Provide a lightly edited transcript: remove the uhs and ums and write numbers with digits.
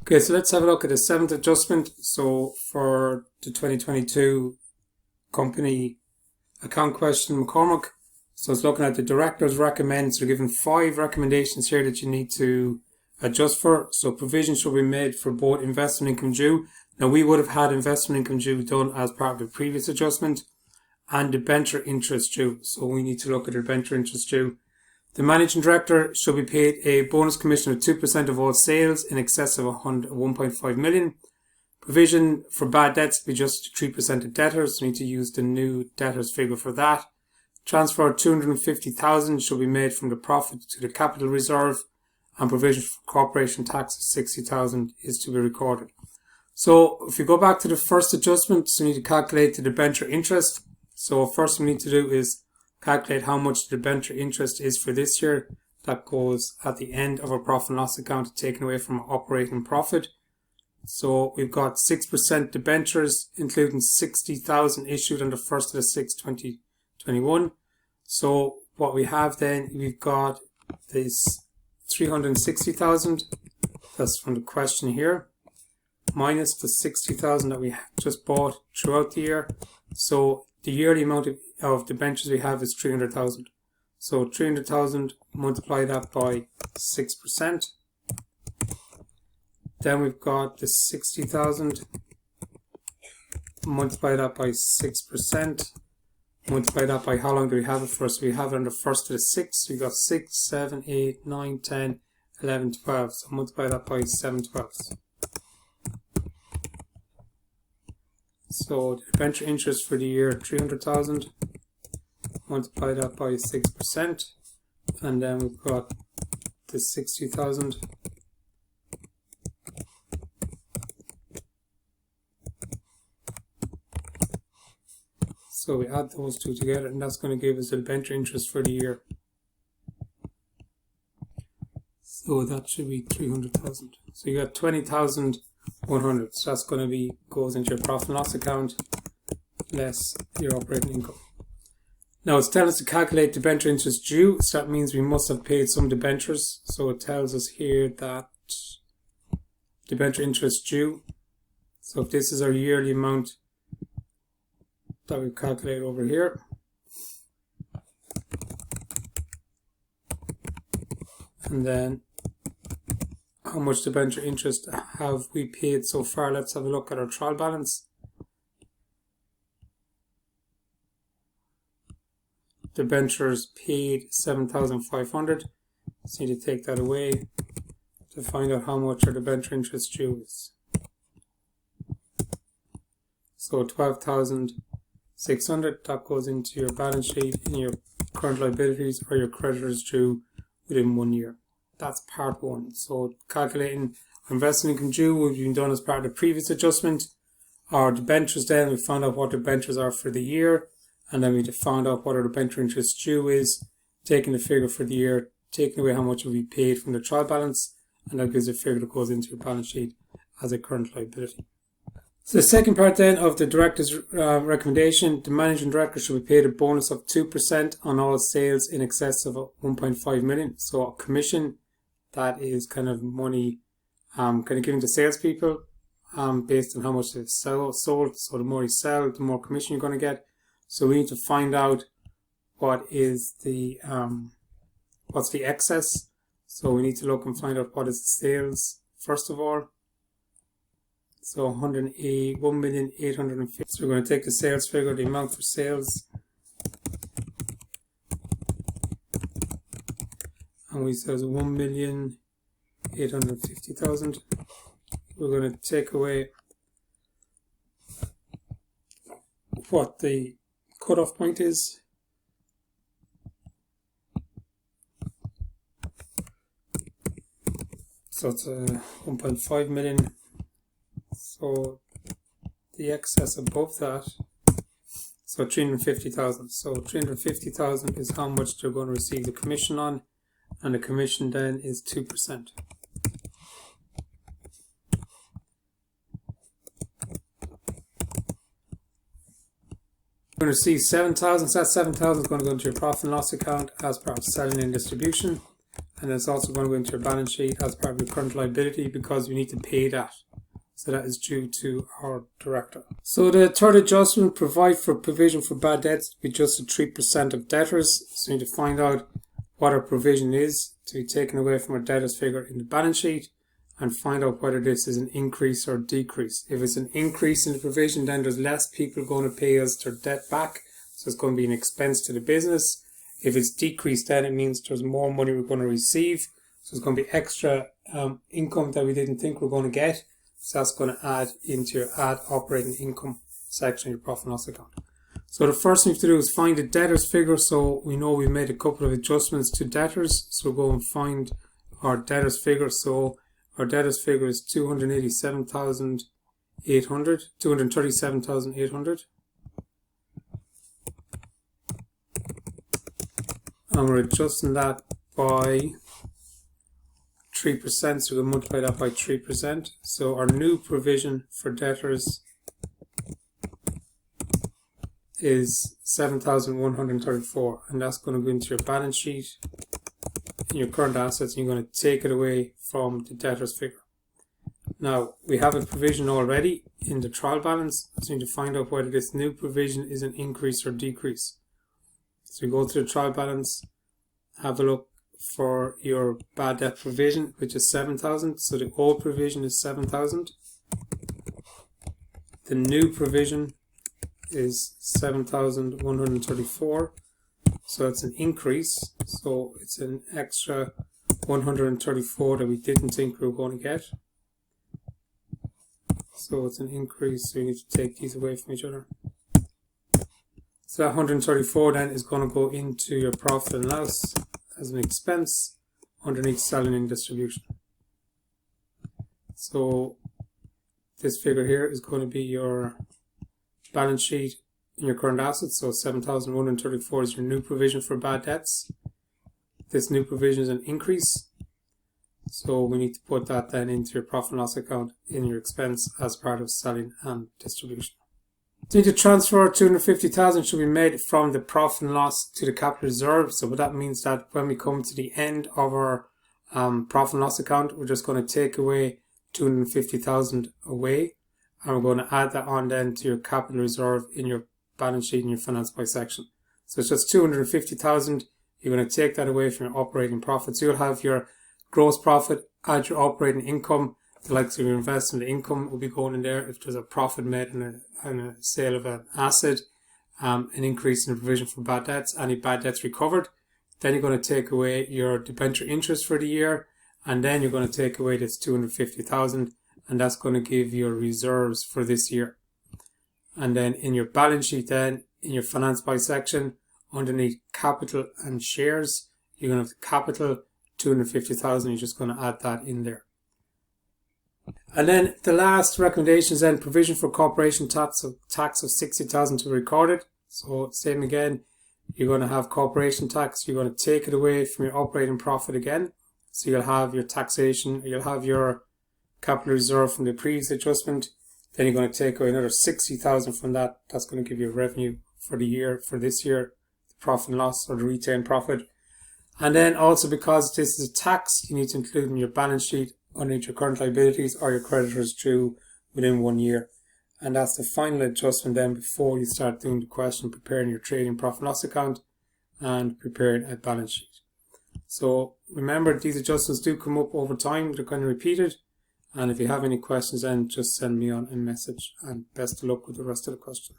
Okay, so let's have a look at the seventh adjustment. So for the 2022 company account question, McCormack. So it's looking at the directors recommend. So they're given 5 recommendations here that you need to adjust for. So provision should be made for both investment income due. Now we would have had investment income due done as part of the previous adjustment, and debenture interest due. So we need to look at the debenture interest due. The managing director should be paid a bonus commission of 2% of all sales in excess of 1.5 million. Provision for bad debts be just 3% of debtors. We need to use the new debtors figure for that. Transfer 250,000 should be made from the profit to the capital reserve, and provision for corporation tax of 60,000 is to be recorded. So if you go back to the first adjustment, so you need to calculate the debenture interest. So first we need to do is calculate how much the debenture interest is for this year. That goes at the end of our profit and loss account, taken away from our operating profit. So we've got 6% debentures, including 60,000 issued on the 1st of the 6th, 2021. So what we have then, we've got this 360,000, that's from the question here, minus the 60,000 that we just bought throughout the year. So the yearly amount of debentures we have is 300,000. So 300,000, multiply that by 6%. Then we've got the 60,000, multiply that by 6%. Multiply that by how long do we have it for? So we have it on the 1st to the 6th. So we got 6, 7, 8, 9, 10, 11, 12. So multiply that by 7 12ths. So the debenture interest for the year, 300,000. Multiply that by 6%. And then we've got the 60,000. So we add those two together, and that's going to give us the debenture interest for the year. So that should be 300,000. So you got 20,100. So that's going to be, goes into your profit and loss account, less your operating income. Now it's telling us to calculate debenture interest due. So that means we must have paid some debentures. So it tells us here that debenture interest due. So if this is our yearly amount that we calculate over here, and then how much debenture interest have we paid so far. Let's have a look at our trial balance. Debentures paid 7,500. So need to take that away to find out how much our debenture interest due is. So 12,600, that goes into your balance sheet in your current liabilities or your creditors due within 1 year. That's part 1. So calculating investment income due would have been done as part of the previous adjustment. Our debentures then, we found out what debentures are for the year, and then we found out what our debenture interest due is, taking the figure for the year, taking away how much we paid from the trial balance, and that gives a figure that goes into your balance sheet as a current liability. So the second part then of the director's recommendation, the managing director should be paid a bonus of 2% on all sales in excess of 1.5 million. So a commission, that is kind of money kind of given to salespeople based on how much they've sold. So the more you sell, the more commission you're going to get. So we need to find out what is the what's the excess. So we need to look and find out what is the sales first of all. So 1,850,000. So we're going to take the sales figure, the amount for sales, and we said 1,850,000. We're going to take away what the cutoff point is. So it's 1.5 million. So the excess above that, so 350,000. So 350,000 is how much they're going to receive the commission on, and the commission then is 2%. We're going to receive 7,000. So that 7,000 is going to go into your profit and loss account as part of selling and distribution. and it's also going to go into your balance sheet as part of your current liability because we need to pay that. So that is due to our director. So the third adjustment, provide for provision for bad debts to be adjusted 3% of debtors. So we need to find out what our provision is to be taken away from our debtors figure in the balance sheet and find out whether this is an increase or decrease. If it's an increase in the provision, then there's less people going to pay us their debt back. So it's going to be an expense to the business. If it's decreased, then it means there's more money we're going to receive. So it's going to be extra income that we didn't think we we're going to get. So that's going to add into your add operating income section of your profit and loss account. So the first thing you have to do is find the debtors figure. So we know we made a couple of adjustments to debtors. So we'll go and find our debtors figure. So our debtors figure is 237,800. And we're adjusting that by 3%, so we'll multiply that by 3%. So our new provision for debtors is 7,134, and that's going to go into your balance sheet in your current assets, and you're going to take it away from the debtors figure. Now, we have a provision already in the trial balance, so we need to find out whether this new provision is an increase or decrease. So you go to the trial balance, have a look for your bad debt provision, which is 7,000. So the old provision is 7,000. The new provision is 7,134. So it's an increase. So it's an extra 134 that we didn't think we were going to get. So it's an increase. So you need to take these away from each other. So that 134 then is going to go into your profit and loss as an expense underneath selling and distribution. So this figure here is going to be your balance sheet in your current assets. So 7,134 is your new provision for bad debts. This new provision is an increase. So we need to put that then into your profit and loss account in your expense as part of selling and distribution. So you need to transfer 250,000 should be made from the profit and loss to the capital reserve. So what that means that when we come to the end of our profit and loss account, we're just going to take away 250,000 away, and we're going to add that on then to your capital reserve in your balance sheet in your finance by section. So it's just 250,000. You're going to take that away from your operating profit. So you'll have your gross profit, add your operating income. The likes of your investment income will be going in there. If there's a profit made in a sale of an asset, an increase in the provision for bad debts, any bad debts recovered, then you're going to take away your debenture interest for the year, and then you're going to take away this 250,000, and that's going to give your reserves for this year. And then in your balance sheet, then in your finance by section, underneath capital and shares, you're going to have capital 250,000. You're just going to add that in there. And then the last recommendation is then provision for corporation tax of 60,000 to be recorded. So same again, you're going to have corporation tax. You're going to take it away from your operating profit again. So you'll have your taxation, you'll have your capital reserve from the previous adjustment. Then you're going to take away another 60,000 from that. That's going to give you revenue for the year, for this year, the profit and loss or the retained profit. And then also because this is a tax, you need to include in your balance sheet underneath your current liabilities or your creditors due within 1 year. And that's the final adjustment then before you start doing the question, preparing your trading profit and loss account and preparing a balance sheet. So remember, these adjustments do come up over time. They're kind of repeated. And if you have any questions, then just send me on a message, and best of luck with the rest of the question.